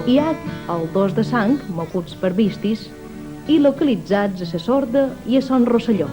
Hi ha el dos de sang, moguts per vistis, i localitzats a la Sorda i a Son Rosselló.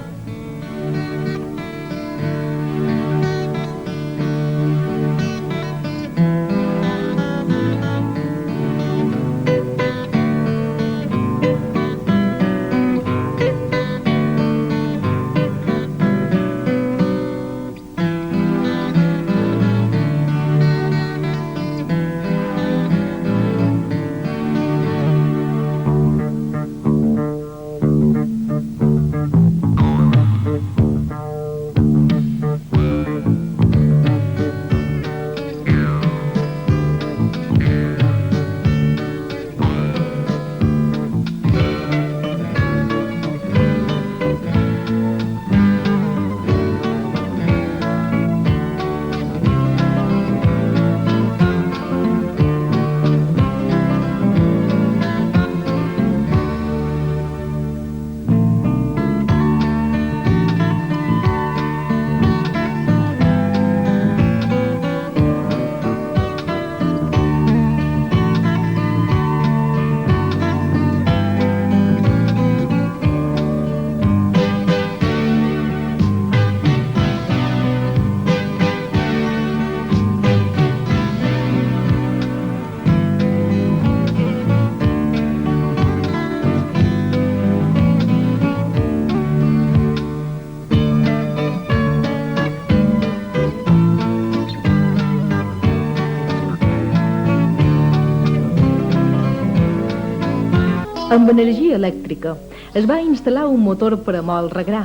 Amb energia elèctrica es va instal·lar un motor per a mol regra,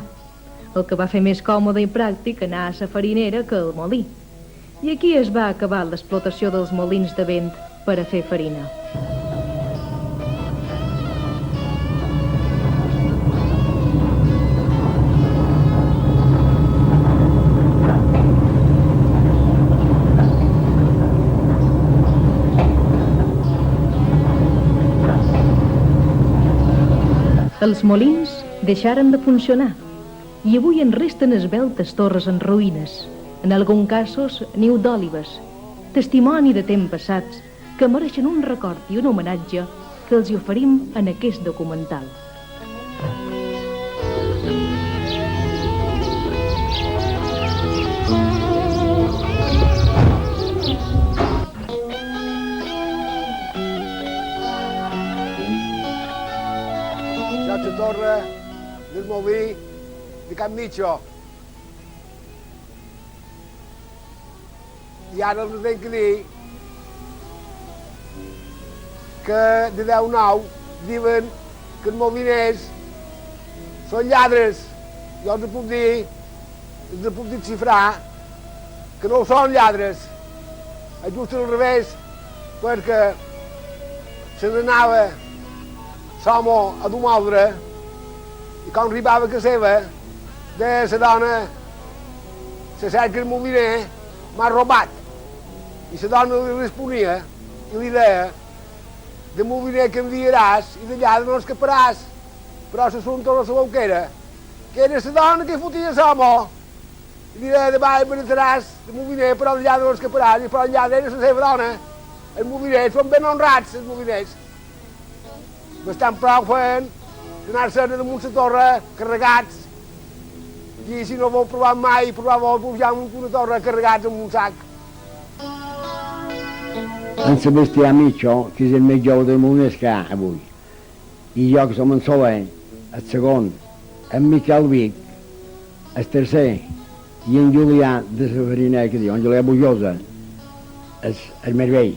el que va fer més còmode i pràctic anar a la farinera que al molí. I aquí es va acabar l'explotació dels molins de vent per a fer farina. Els molins deixaren de funcionar i avui en resten esbeltes torres en ruïnes, en alguns casos niu d'òlibes, testimoni de temps passats que mereixen un record i un homenatge que els hi oferim en aquest documental. La torre del molí de Can Mitjo. I ara els tinc que dir que de 10 9 diuen que els moliners són lladres. Jo els puc dir xifrar que no són lladres. És just al revés, perquè se n'anava l'home a dur moldre i quan arribava a casa seva deia la dona se sap que el moliner m'ha robat i la dona li responia i li deia de moliner que em diràs i de lladre no escaparàs, però l'assumpte no sabeu què era la dona que fotia l'home i li deia demà benetaràs de moliner però el lladre no escaparàs i però el lladre era la seva dona. Els moliners són ben honrats, els moliners. Bastant prou feien d'anar-se'n damunt la torre carregats i si no vau provar mai, provàveu pujar amb una torre carregats amb un sac. En Sebastià Mitjo, que és el més jove del moliner que hi ha avui, i jo que som en Soler, el segon, en Miquel Vic, el tercer, i en Julià de la farinera que diu, en Julià Bujosa, el més vell.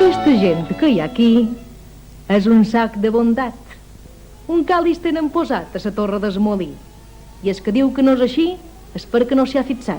aquesta gent que hi ha aquí és un sac de bondat. Un càliz tenen posat a la torre del molí. I es que diu que no és així és perquè no s'hi ha fixat.